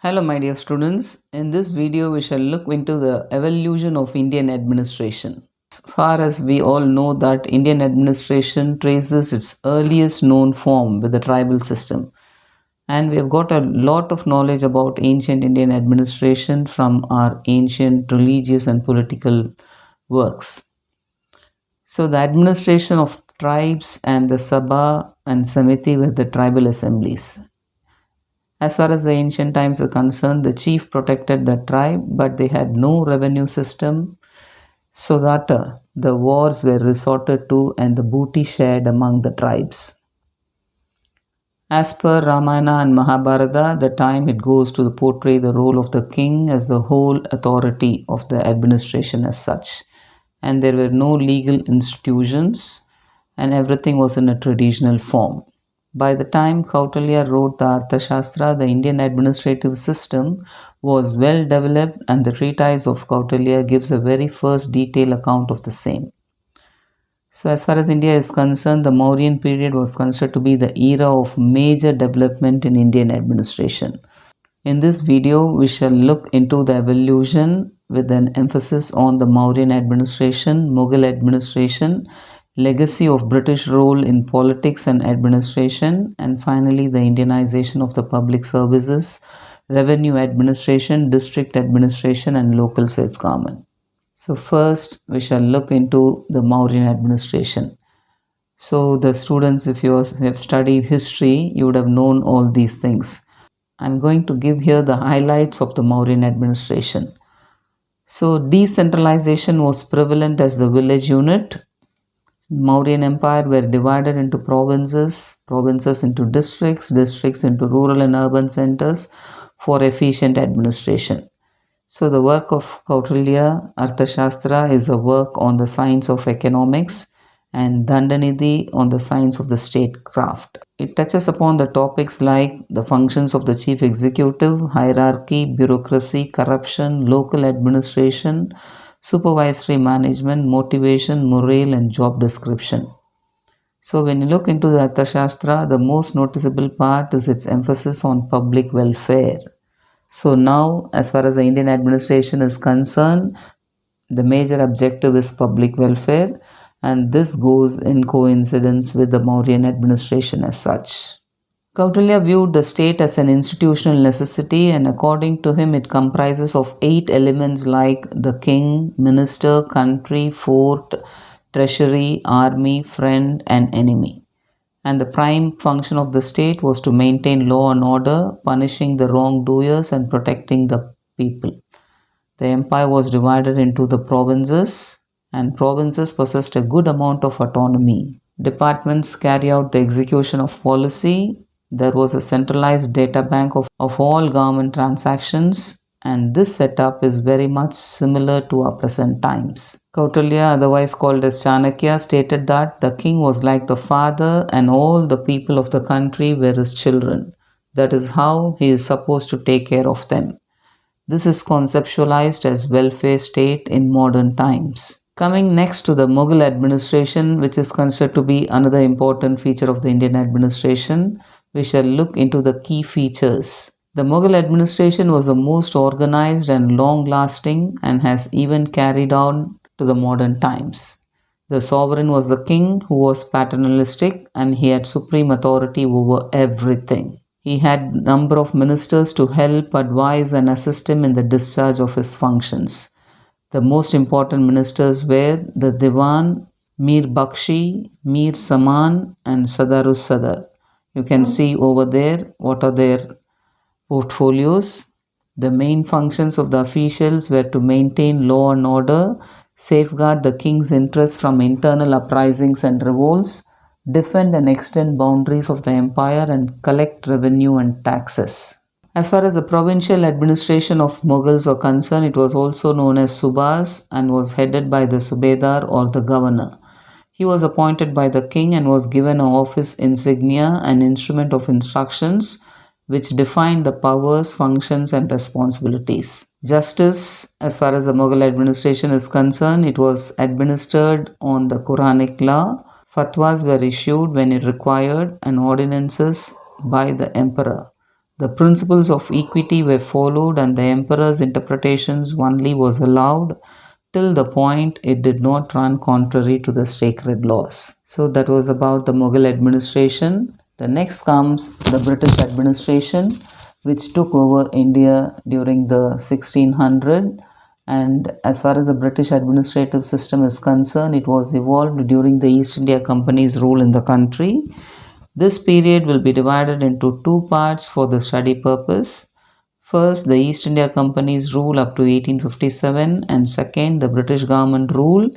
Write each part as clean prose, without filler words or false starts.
Hello, my dear students. In this video, we shall look into the evolution of Indian administration. As far as we all know that Indian administration traces its earliest known form with the tribal system. And we have got a lot of knowledge about ancient Indian administration from our ancient religious and political works. So the administration of tribes and the Sabha and Samiti were the tribal assemblies. As far as the ancient times are concerned, the chief protected the tribe, but they had no revenue system, so that the wars were resorted to and the booty shared among the tribes. As per Ramayana and Mahabharata, the time it goes to portray the role of the king as the whole authority of the administration as such. And there were no legal institutions, and everything was in a traditional form. By the time Kautilya wrote the Arthashastra, the Indian administrative system was well developed, and the treatise of Kautilya gives a very first detailed account of the same. So, as far as India is concerned, the Mauryan period was considered to be the era of major development in Indian administration. In this video, we shall look into the evolution with an emphasis on the Mauryan administration, Mughal administration, legacy of British role in politics and administration, and finally the Indianization of the public services, revenue administration, district administration, and local self-government. So first, we shall look into the Mauryan administration. So the students, if you have studied history, you would have known all these things. I'm going to give here the highlights of the Mauryan administration. So decentralization was prevalent as the village unit. Mauryan Empire were divided into provinces, provinces into districts, districts into rural and urban centers for efficient administration. So the work of Kautilya Arthashastra is a work on the science of economics and Dandanidhi on the science of the statecraft. It touches upon the topics like the functions of the chief executive, hierarchy, bureaucracy, corruption, local administration, supervisory management, motivation, morale, and job description. So when you look into the Arthashastra, the most noticeable part is its emphasis on public welfare. So now, as far as the Indian administration is concerned, the major objective is public welfare, and this goes in coincidence with the Mauryan administration as such. Kautilya viewed the state as an institutional necessity, and according to him, it comprises of 8 elements like the king, minister, country, fort, treasury, army, friend, and enemy. And the prime function of the state was to maintain law and order, punishing the wrongdoers and protecting the people. The empire was divided into the provinces, and provinces possessed a good amount of autonomy. Departments carry out the execution of policy. There was a centralized data bank of all government transactions, and this setup is very much similar to our present times. Kautilya, otherwise called as Chanakya, stated that the king was like the father and all the people of the country were his children. That is how he is supposed to take care of them. This is conceptualized as welfare state in modern times. Coming next to the Mughal administration, which is considered to be another important feature of the Indian administration, we shall look into the key features. The Mughal administration was the most organized and long-lasting and has even carried on to the modern times. The sovereign was the king, who was paternalistic, and he had supreme authority over everything. He had a number of ministers to help, advise, and assist him in the discharge of his functions. The most important ministers were the Diwan, Mir Bakshi, Mir Saman, and Sadarus Sadar. You can see over there what are their portfolios. The main functions of the officials were to maintain law and order, safeguard the king's interests from internal uprisings and revolts, defend and extend boundaries of the empire, and collect revenue and taxes. As far as the provincial administration of Mughals are concerned, it was also known as Subas and was headed by the Subedar or the governor. He was appointed by the king and was given an office insignia and instrument of instructions which defined the powers, functions, and responsibilities. Justice, as far as the Mughal administration is concerned, it was administered on the Quranic law. Fatwas were issued when it required, and ordinances by the emperor. The principles of equity were followed, and the emperor's interpretations only was allowed till the point it did not run contrary to the sacred laws. So that was about the Mughal administration. The next comes the British administration, which took over India during the 1600. And as far as the British administrative system is concerned, it was evolved during the East India Company's rule in the country. This period will be divided into two parts for the study purpose. First, the East India Company's rule up to 1857, and second, the British government rule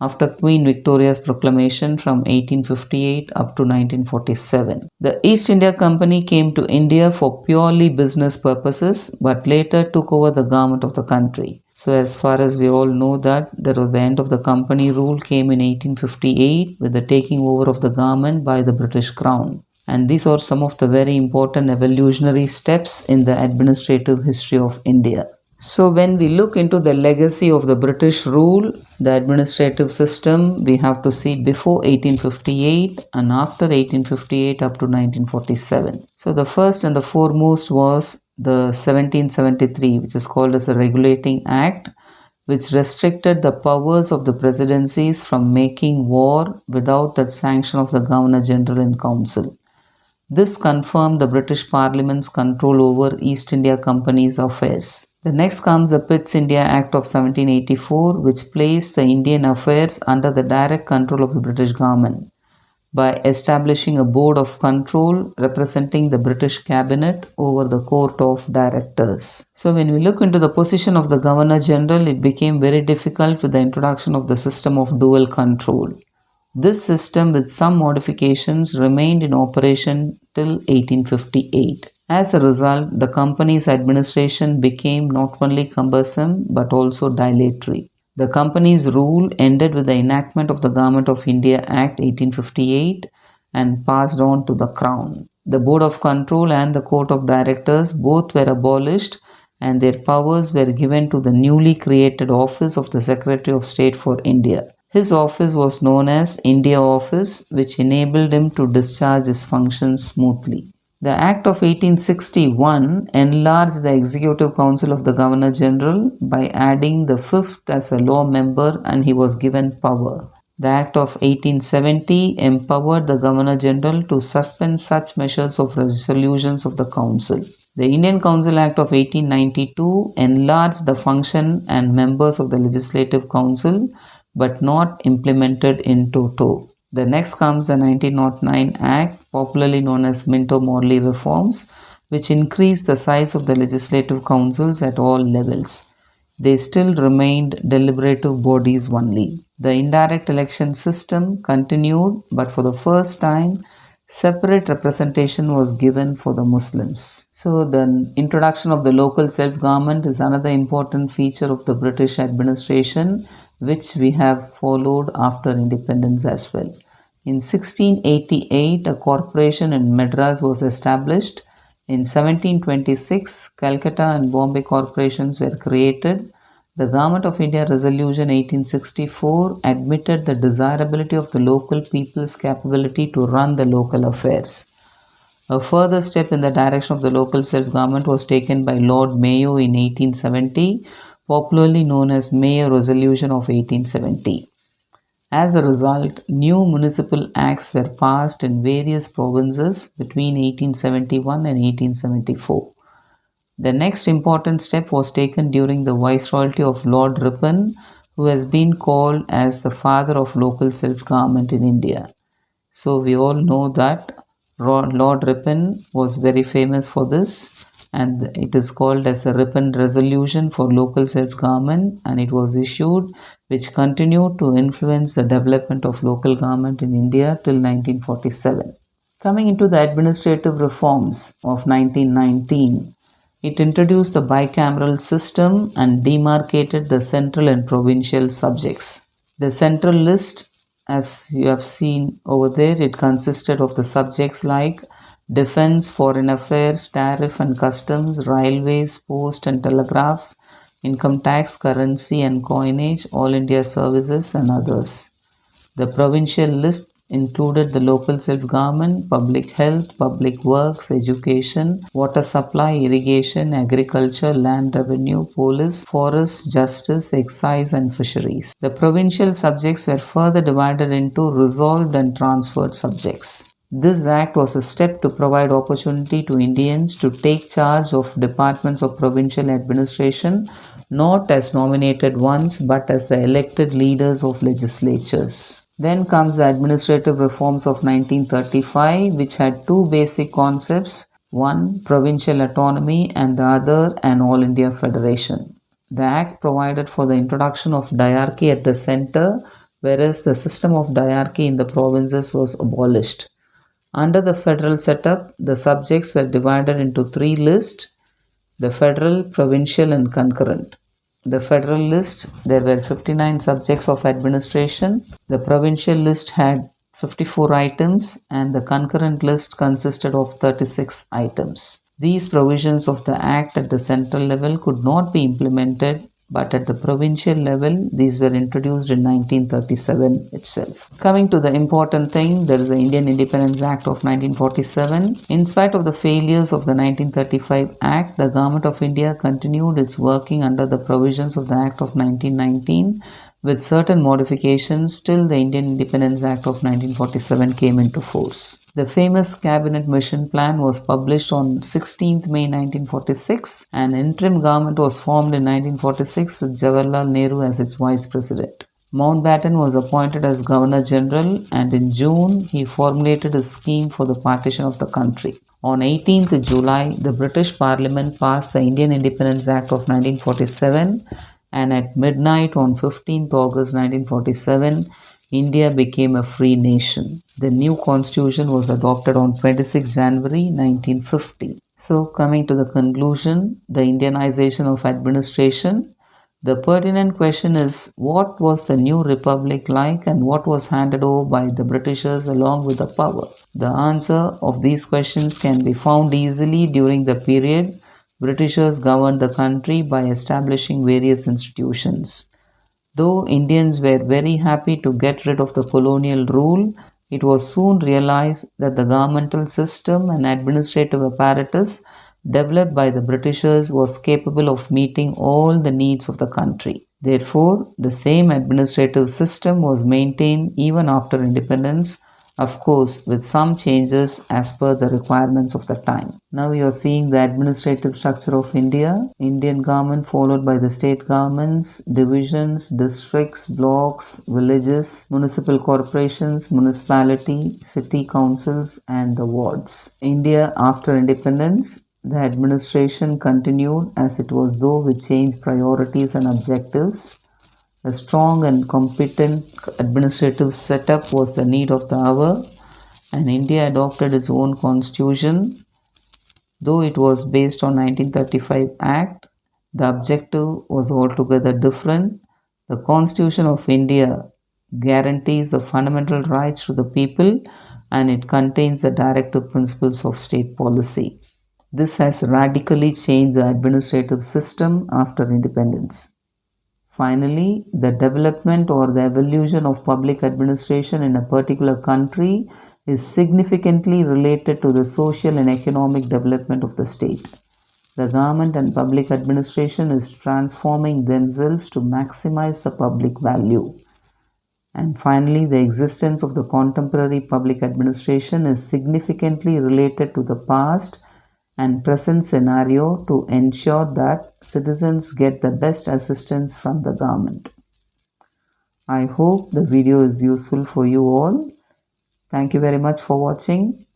after Queen Victoria's proclamation from 1858 up to 1947. The East India Company came to India for purely business purposes but later took over the government of the country. So as far as we all know that there was the end of the company rule came in 1858 with the taking over of the government by the British Crown. And these are some of the very important evolutionary steps in the administrative history of India. So when we look into the legacy of the British rule, the administrative system, we have to see before 1858 and after 1858 up to 1947. So the first and the foremost was the 1773, which is called as the Regulating Act, which restricted the powers of the presidencies from making war without the sanction of the Governor General in Council. This confirmed the British Parliament's control over East India Company's affairs. The next comes the Pitt's India Act of 1784, which placed the Indian affairs under the direct control of the British government by establishing a board of control representing the British cabinet over the court of directors. So when we look into the position of the Governor General, it became very difficult with the introduction of the system of dual control. This system, with some modifications, remained in operation till 1858. As a result, the company's administration became not only cumbersome but also dilatory. The company's rule ended with the enactment of the Government of India Act 1858 and passed on to the Crown. The Board of Control and the Court of Directors both were abolished, and their powers were given to the newly created office of the Secretary of State for India. His office was known as India Office, which enabled him to discharge his functions smoothly. The Act of 1861 enlarged the Executive Council of the Governor General by adding the fifth as a law member, and he was given power. The Act of 1870 empowered the Governor General to suspend such measures of resolutions of the Council. The Indian Council Act of 1892 enlarged the function and members of the Legislative Council but not implemented in toto. The next comes the 1909 Act, popularly known as Minto-Morley reforms, which increased the size of the legislative councils at all levels. They still remained deliberative bodies only. The indirect election system continued, but for the first time, separate representation was given for the Muslims. So the introduction of the local self-government is another important feature of the British administration, which we have followed after independence as well. In 1688, a corporation in Madras was established. In 1726, Calcutta and Bombay corporations were created. The Government of India Resolution 1864 admitted the desirability of the local people's capability to run the local affairs. A further step in the direction of the local self-government was taken by Lord Mayo in 1870, popularly known as Mayo Resolution of 1870. As a result, new municipal acts were passed in various provinces between 1871 and 1874. The next important step was taken during the viceroyalty of Lord Ripon, who has been called as the father of local self-government in India. So we all know that Lord Ripon was very famous for this, and it is called as the Ripon Resolution for Local Self-Government, and it was issued, which continued to influence the development of local government in India till 1947. Coming into the administrative reforms of 1919, it introduced the bicameral system and demarcated the central and provincial subjects. The central list, as you have seen over there, it consisted of the subjects like defense, foreign affairs, tariff and customs, railways, post and telegraphs, income tax, currency and coinage, all India services and others. The provincial list included the local self-government, public health, public works, education, water supply, irrigation, agriculture, land revenue, police, forest, justice, excise and fisheries. The provincial subjects were further divided into resolved and transferred subjects. This act was a step to provide opportunity to Indians to take charge of departments of provincial administration, not as nominated ones but as the elected leaders of legislatures. Then comes the administrative reforms of 1935, which had two basic concepts: one, provincial autonomy, and the other, an all India federation. The act provided for the introduction of diarchy at the center, whereas the system of diarchy in the provinces was abolished. Under the federal setup, the subjects were divided into three lists: the federal, provincial, and concurrent. The federal list, there were 59 subjects of administration. The provincial list had 54 items, and the concurrent list consisted of 36 items. These provisions of the Act at the central level could not be implemented, but at the provincial level, these were introduced in 1937 itself. Coming to the important thing, there is the Indian Independence Act of 1947. In spite of the failures of the 1935 Act, the Government of India continued its working under the provisions of the Act of 1919 with certain modifications till the Indian Independence Act of 1947 came into force. The famous Cabinet Mission Plan was published on 16th May 1946. An interim government was formed in 1946 with Jawaharlal Nehru as its vice president. Mountbatten was appointed as Governor General, and in June he formulated a scheme for the partition of the country. On 18th July, the British Parliament passed the Indian Independence Act of 1947, and at midnight on 15th August 1947, India became a free nation. The new constitution was adopted on 26 January 1950. So, coming to the conclusion, the Indianization of administration. The pertinent question is, what was the new republic like and what was handed over by the Britishers along with the power? The answer of these questions can be found easily during the period Britishers governed the country by establishing various institutions. Though Indians were very happy to get rid of the colonial rule, it was soon realized that the governmental system and administrative apparatus developed by the Britishers was capable of meeting all the needs of the country. Therefore, the same administrative system was maintained even after independence, of course, with some changes as per the requirements of the time. Now you are seeing the administrative structure of India. Indian government followed by the state governments, divisions, districts, blocks, villages, municipal corporations, municipality, city councils, and the wards. India after independence, the administration continued as it was, though with changed priorities and objectives. A strong and competent administrative setup was the need of the hour, and India adopted its own constitution. Though it was based on 1935 Act, the objective was altogether different. The Constitution of India guarantees the fundamental rights to the people, and it contains the directive principles of state policy. This has radically changed the administrative system after independence. Finally, the development or the evolution of public administration in a particular country is significantly related to the social and economic development of the state. The government and public administration is transforming themselves to maximize the public value. And finally, the existence of the contemporary public administration is significantly related to the past and present scenario to ensure that citizens get the best assistance from the government. I hope the video is useful for you all. Thank you very much for watching.